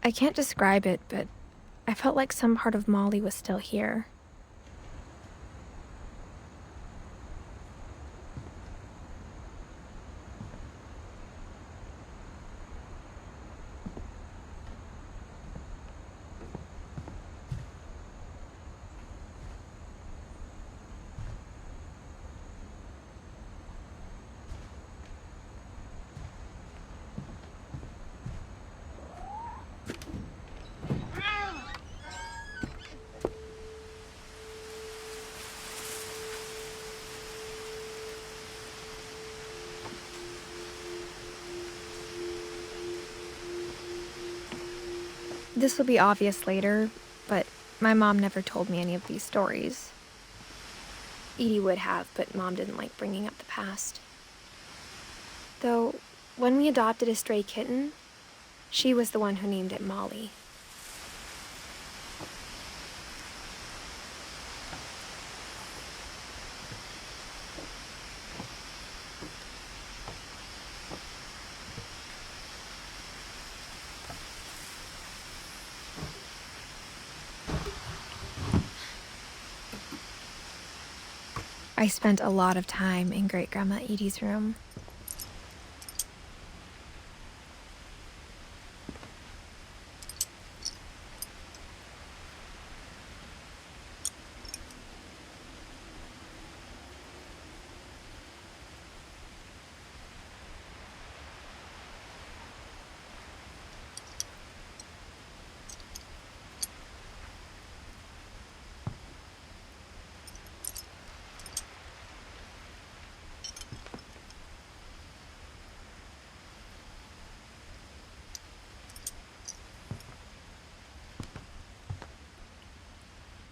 I can't describe it, but I felt like some part of Molly was still here. This will be obvious later, but my mom never told me any of these stories. Edie would have, but Mom didn't like bringing up the past. Though, when we adopted a stray kitten, she was the one who named it Molly. I spent a lot of time in Great-Grandma Edie's room.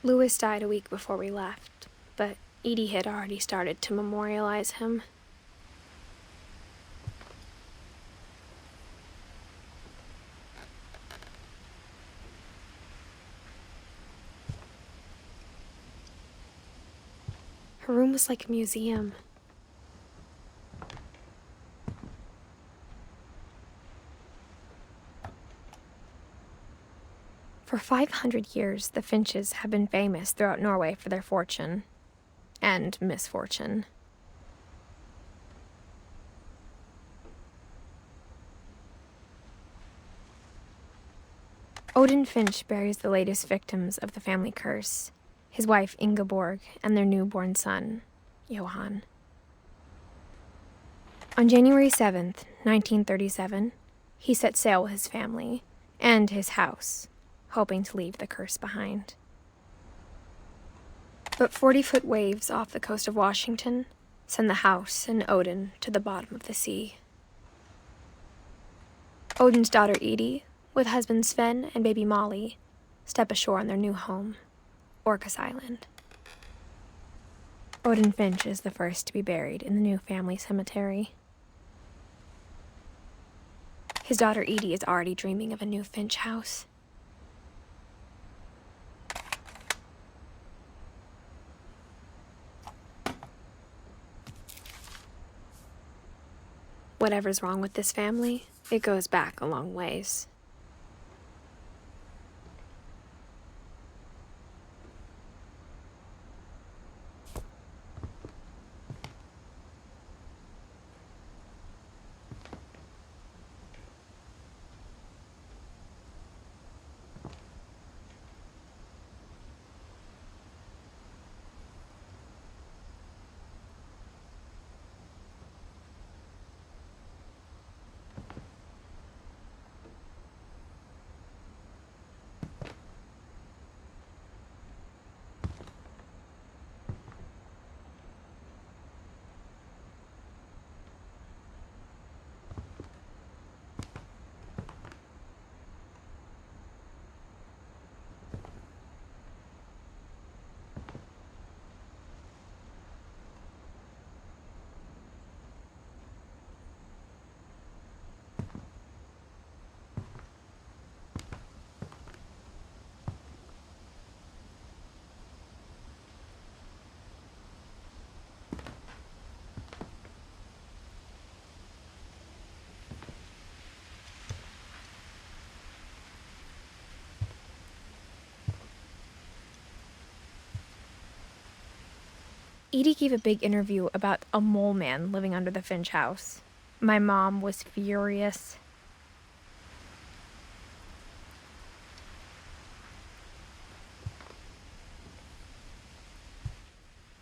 Louis died a week before we left, but Edie had already started to memorialize him. Her room was like a museum. For 500 years, the Finches have been famous throughout Norway for their fortune and misfortune. Odin Finch buries the latest victims of the family curse, his wife Ingeborg and their newborn son, Johan. On January 7th, 1937, he set sail with his family and his house, hoping to leave the curse behind. But 40-foot waves off the coast of Washington send the house and Odin to the bottom of the sea. Odin's daughter Edie, with husband Sven and baby Molly, step ashore on their new home, Orcas Island. Odin Finch is the first to be buried in the new family cemetery. His daughter Edie is already dreaming of a new Finch house. Whatever's wrong with this family, it goes back a long ways. Edie gave a big interview about a mole man living under the Finch house. My mom was furious.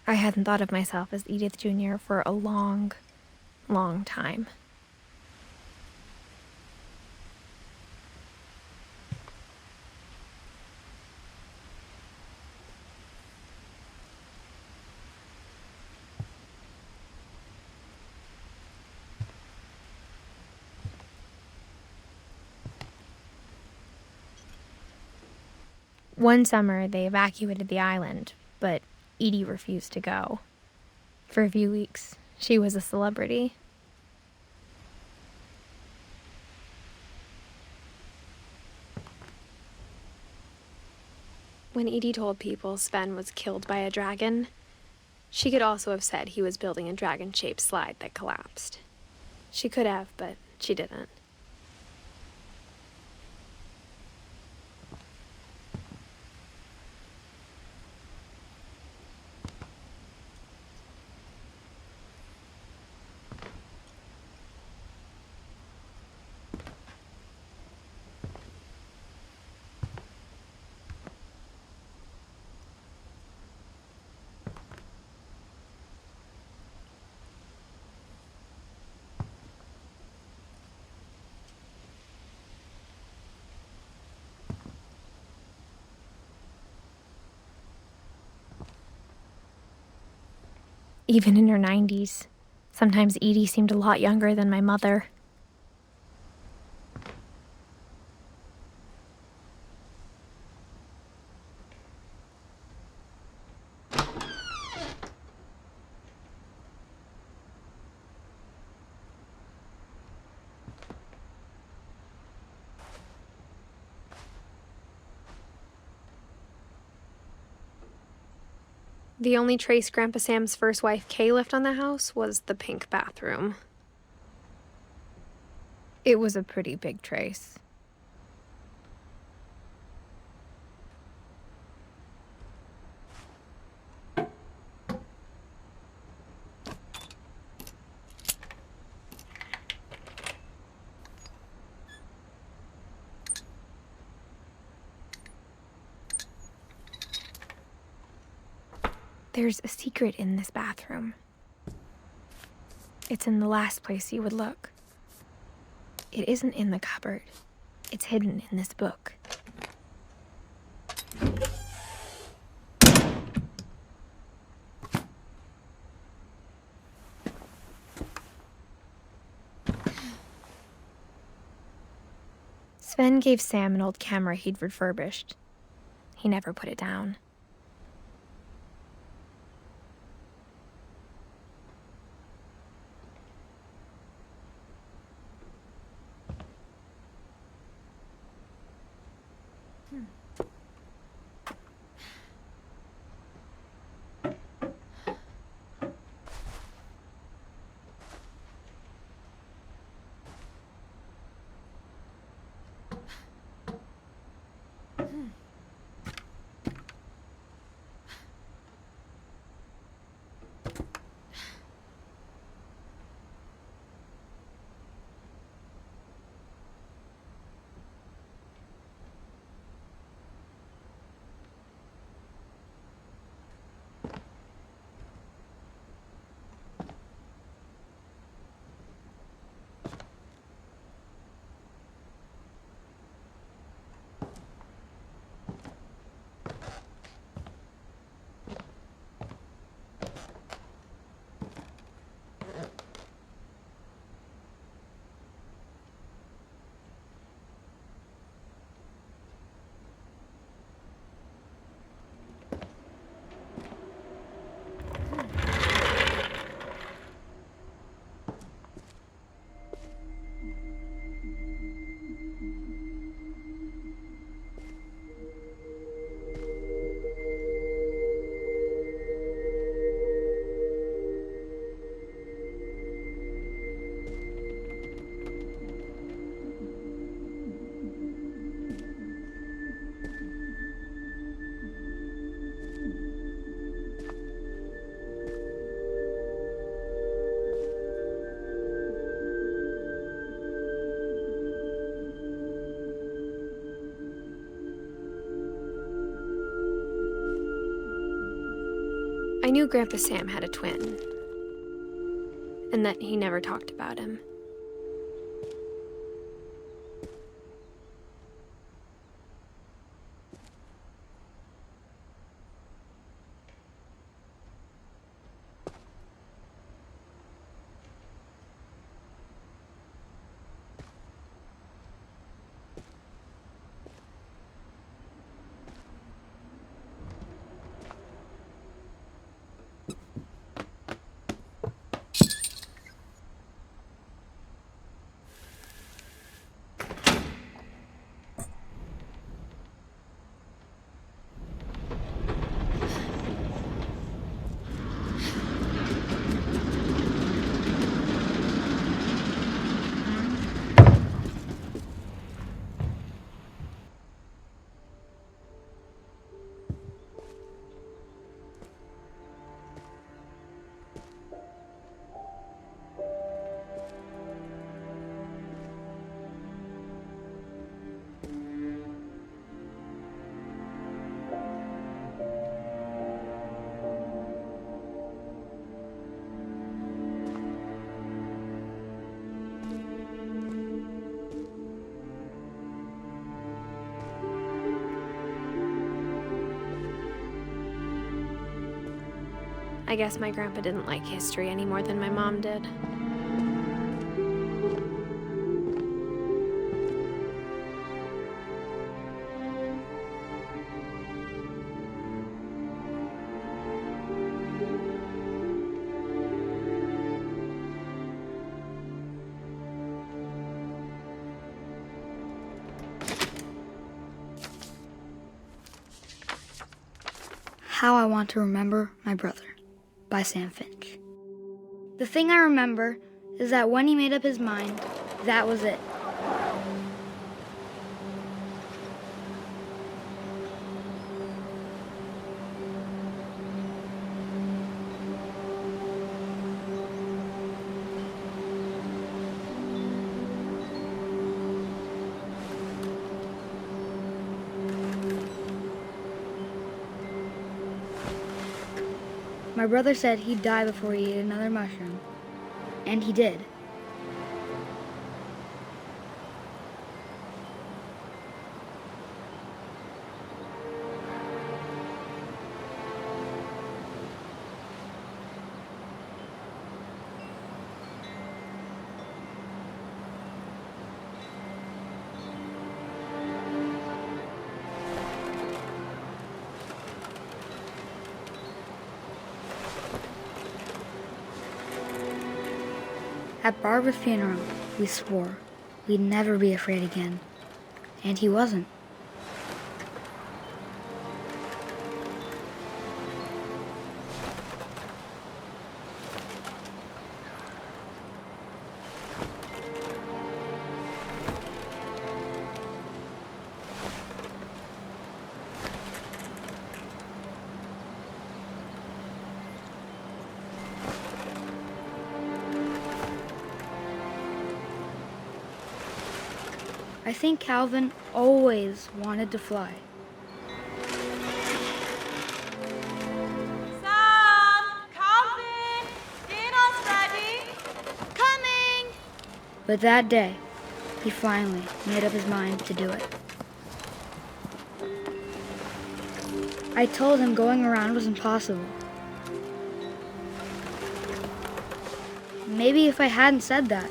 I hadn't thought of myself as Edith Jr. for a long, long time. One summer, they evacuated the island, but Edie refused to go. For a few weeks, she was a celebrity. When Edie told people Sven was killed by a dragon, she could also have said he was building a dragon-shaped slide that collapsed. She could have, but she didn't. Even in her 90s, sometimes Edie seemed a lot younger than my mother. The only trace Grandpa Sam's first wife, Kay, left on the house was the pink bathroom. It was a pretty big trace. There's a secret in this bathroom. It's in the last place you would look. It isn't in the cupboard. It's hidden in this book. Sven gave Sam an old camera he'd refurbished. He never put it down. I knew Grandpa Sam had a twin, and that he never talked about him. I guess my grandpa didn't like history any more than my mom did. How I Want to Remember My Brother by Sam Finch. The thing I remember is that when he made up his mind, that was it. My brother said he'd die before he ate another mushroom, and he did. At Barbara's funeral, we swore we'd never be afraid again, and he wasn't. I think Calvin always wanted to fly. Sam! Calvin! Dinner's ready! Coming! But that day, he finally made up his mind to do it. I told him going around was impossible. Maybe if I hadn't said that,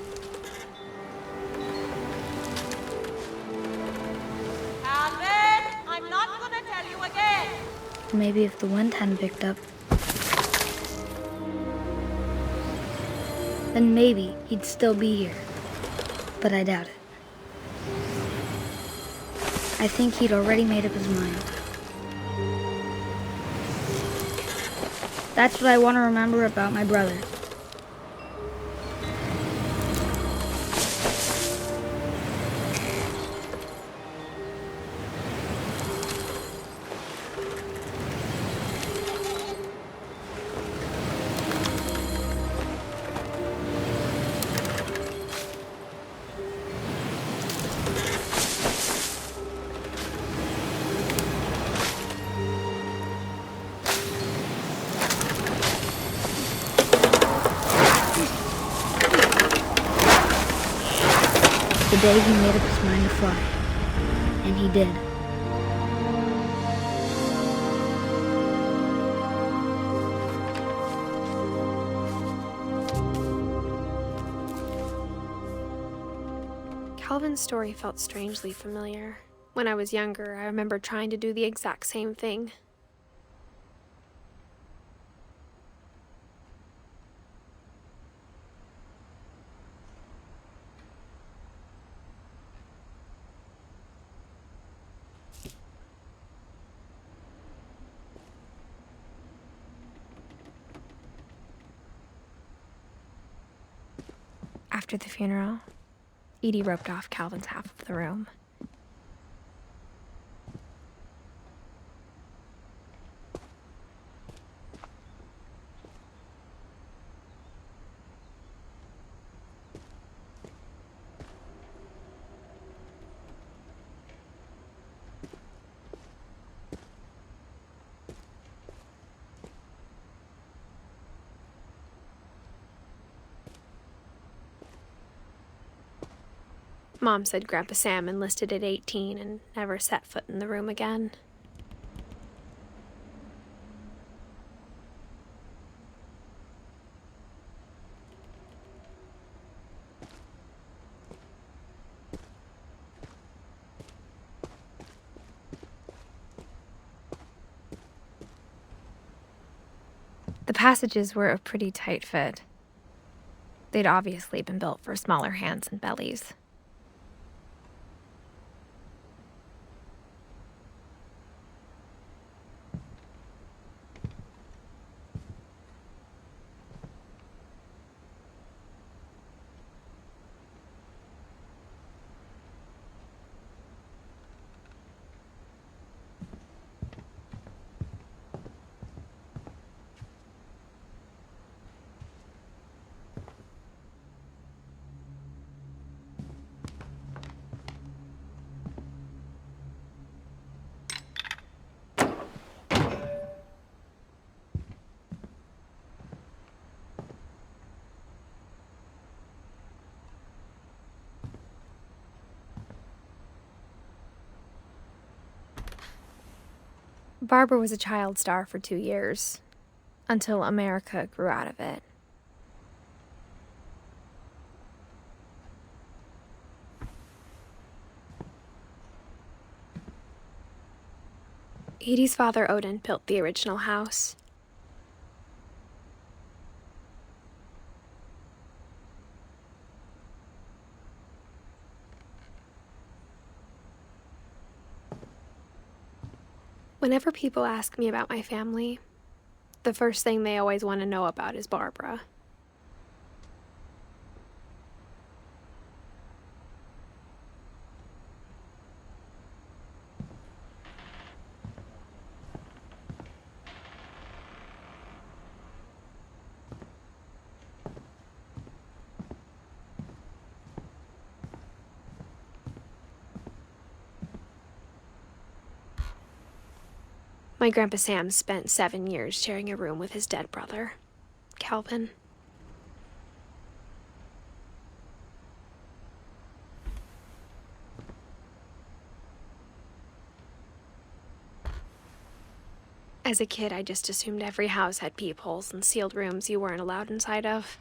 maybe if the wind hadn't picked up, then maybe he'd still be here. But I doubt it. I think he'd already made up his mind. That's what I want to remember about my brother. day he made up his mind to fly. And he did. Calvin's story felt strangely familiar. When I was younger, I remember trying to do the exact same thing. After the funeral, Edie roped off Calvin's half of the room. Mom said Grandpa Sam enlisted at 18 and never set foot in the room again. The passages were a pretty tight fit. They'd obviously been built for smaller hands and bellies. Barbara was a child star for 2 years, until America grew out of it. Edie's father, Odin, built the original house. Whenever people ask me about my family, the first thing they always want to know about is Barbara. My Grandpa Sam spent 7 years sharing a room with his dead brother, Calvin. As a kid, I just assumed every house had peepholes and sealed rooms you weren't allowed inside of.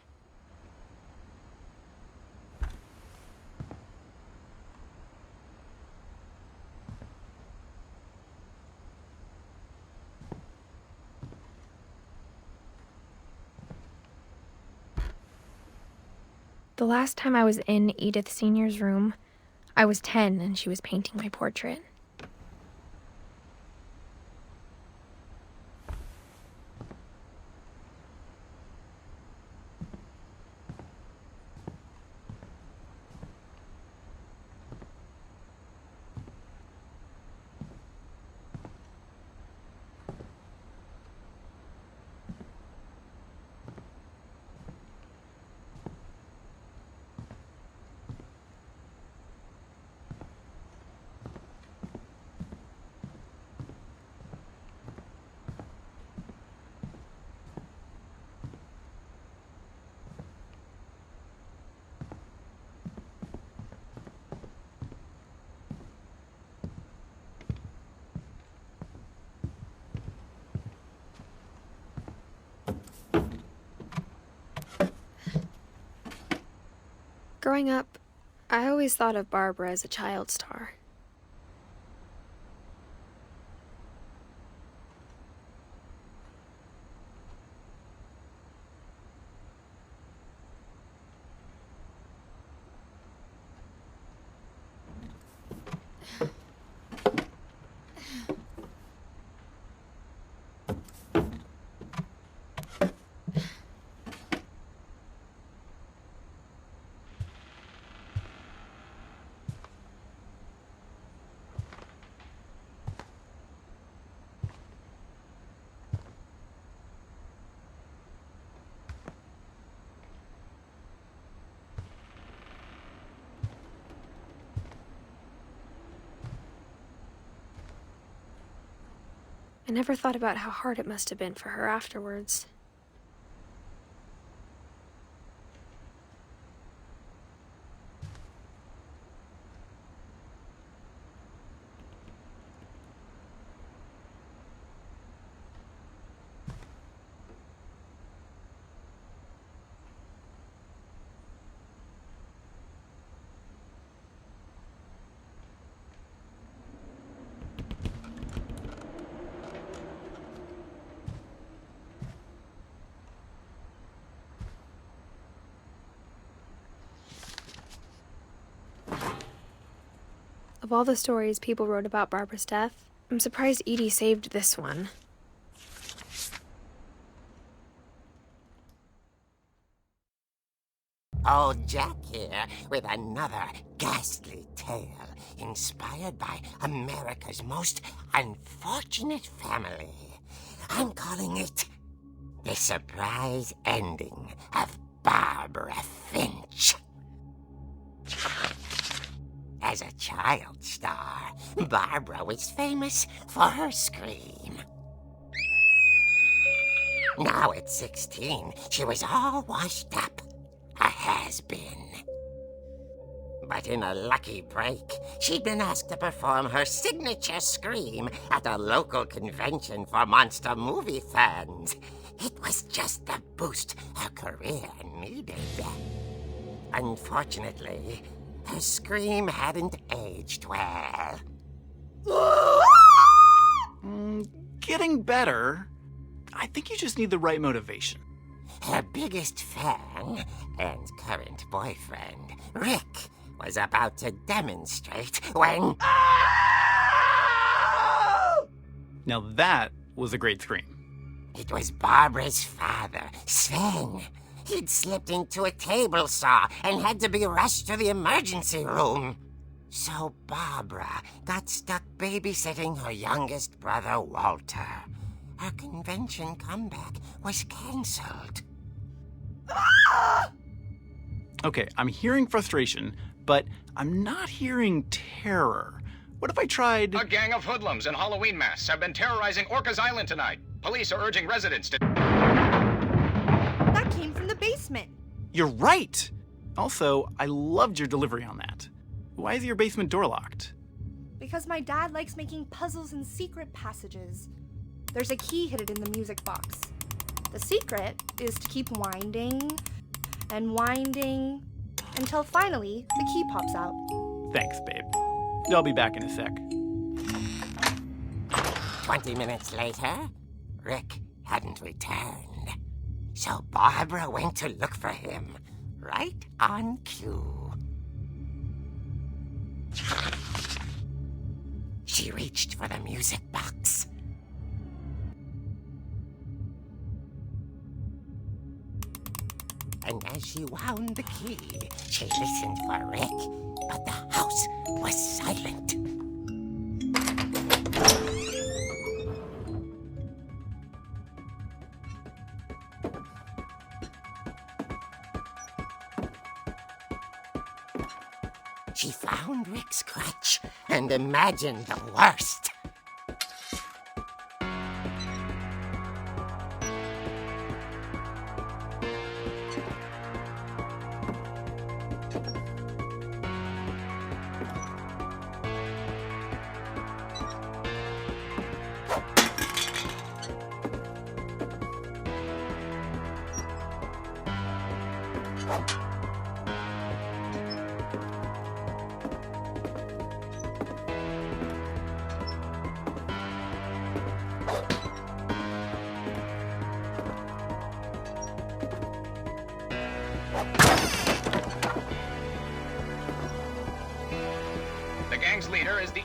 The last time I was in Edith Sr.'s room, I was 10 and she was painting my portrait. Growing up, I always thought of Barbara as a child star. I never thought about how hard it must have been for her afterwards. Of all the stories people wrote about Barbara's death, I'm surprised Edie saved this one. Old Jack here with another ghastly tale inspired by America's most unfortunate family. I'm calling it The Surprise Ending of Barbara Finch. As a child star, Barbara was famous for her scream. Now at 16, she was all washed up. A has-been. But in a lucky break, she'd been asked to perform her signature scream at a local convention for monster movie fans. It was just the boost her career needed. Unfortunately, her scream hadn't aged well. Getting better. I think you just need the right motivation. Her biggest fan and current boyfriend, Rick, was about to demonstrate when... Now that was a great scream. It was Barbara's father, Sven. He'd slipped into a table saw and had to be rushed to the emergency room. So Barbara got stuck babysitting her youngest brother, Walter. Her convention comeback was cancelled. Okay, I'm hearing frustration, but I'm not hearing terror. What if I tried... A gang of hoodlums in Halloween masks have been terrorizing Orcas Island tonight. Police are urging residents to... That came from the basement. You're right! Also, I loved your delivery on that. Why is your basement door locked? Because my dad likes making puzzles and secret passages. There's a key hidden in the music box. The secret is to keep winding and winding until finally the key pops out. Thanks, babe. I'll be back in a sec. 20 minutes later, Rick hadn't returned. So Barbara went to look for him, right on cue. She reached for the music box. And as she wound the key, she listened for Rick, but the house was silent. She found Rick's crutch and imagined the worst.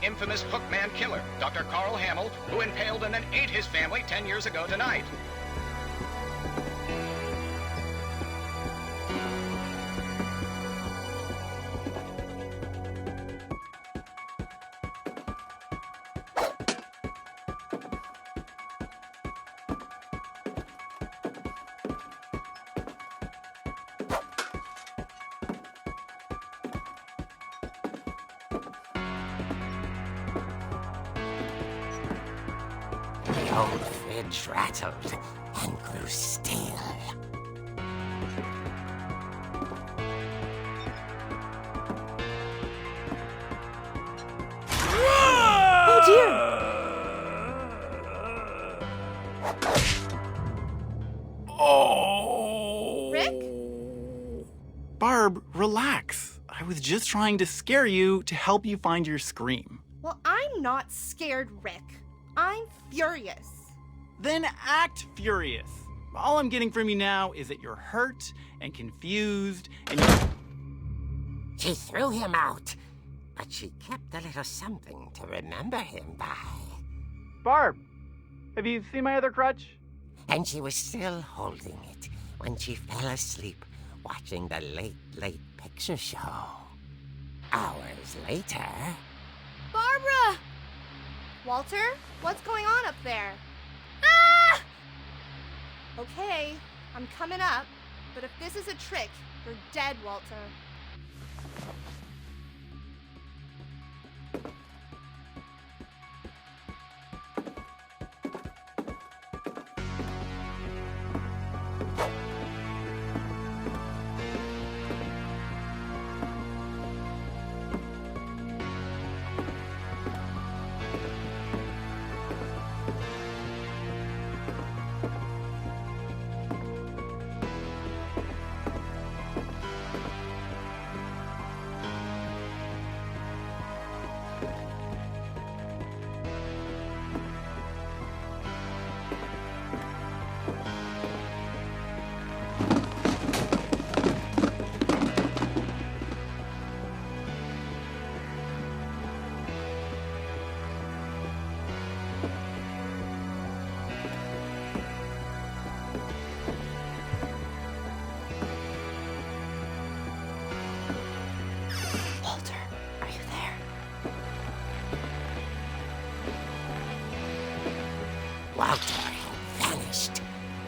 infamous Hookman killer, Dr. Carl Hamill, who impaled and then ate his family 10 years ago tonight. The old fridge rattled and grew still. Oh dear! Oh! Rick? Barb, relax. I was just trying to scare you to help you find your scream. Well, I'm not scared, Rick. I'm furious. Then act furious. All I'm getting from you now is that you're hurt and confused and you... She threw him out, but she kept a little something to remember him by. Barb, have you seen my other crutch? And she was still holding it when she fell asleep watching the late picture show. Hours later... Barbara! Walter, what's going on up there? Ah! Okay, I'm coming up, but if this is a trick, you're dead, Walter. Walter had vanished,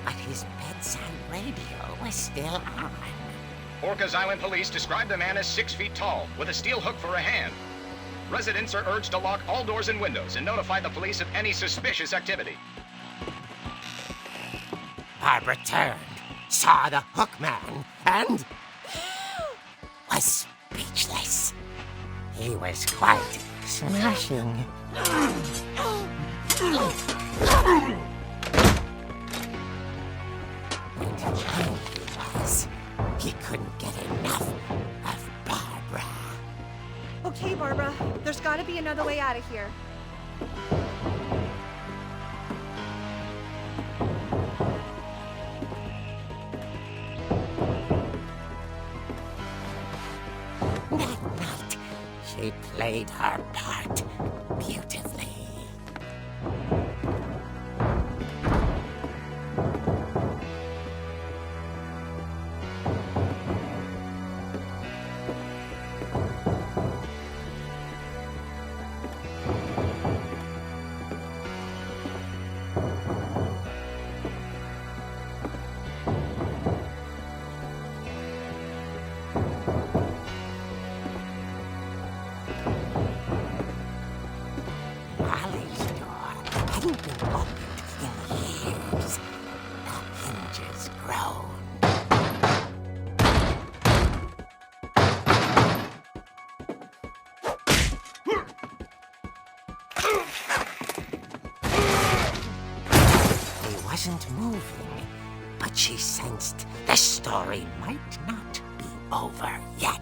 but his bedside radio was still on. Orcas Island police describe the man as 6 feet tall, with a steel hook for a hand. Residents are urged to lock all doors and windows and notify the police of any suspicious activity. Barbara turned, saw the hook man, and was speechless. He was quite smashing. And who he was, he couldn't get enough of Barbara. Okay, Barbara, there's gotta be another way out of here. That night, she played her part beautifully. Molly's door hadn't been opened in years. The hinges groaned. He wasn't moving, but she sensed the story might not be over yet.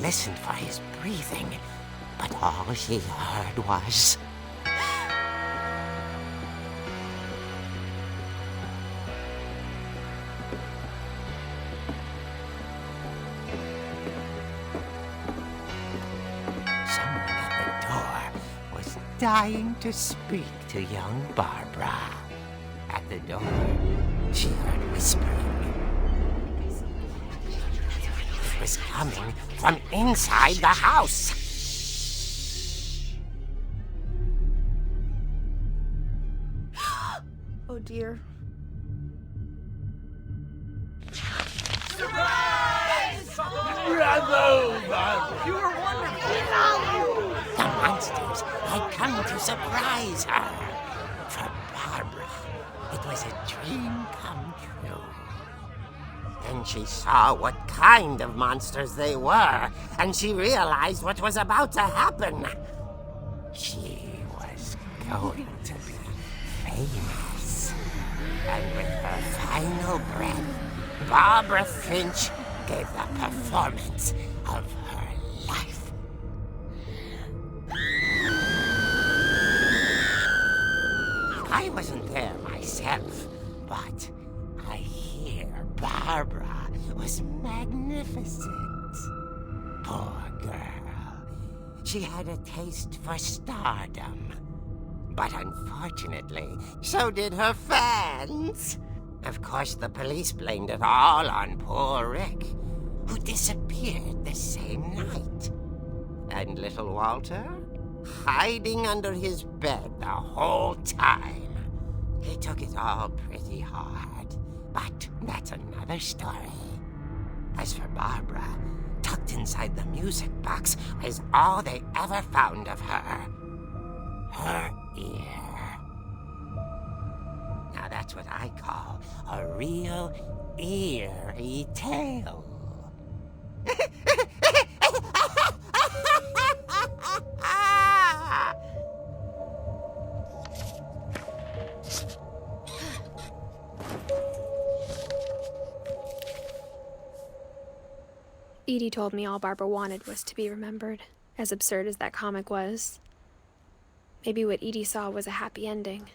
listened for his breathing, but all she heard was... Someone at the door was dying to speak to young Barbara. At the door, she heard whispering. It was coming from inside the house. Oh dear. The monsters had come to surprise her. For Barbara, it was a dream come true. Then she saw what kind of monsters they were, and she realized what was about to happen. She was going to be famous. And with her final breath, Barbara Finch gave the performance of her life. I wasn't there myself, but I hear Barbara was magnificent. Poor girl. She had a taste for stardom. But unfortunately, so did her fans. Of course, the police blamed it all on poor Rick, who disappeared the same night. And little Walter, hiding under his bed the whole time. He took it all pretty hard, but that's another story. As for Barbara, tucked inside the music box was all they ever found of her. Her ear. Now that's what I call a real eerie tale. Edie told me all Barbara wanted was to be remembered, as absurd as that comic was. Maybe what Edie saw was a happy ending.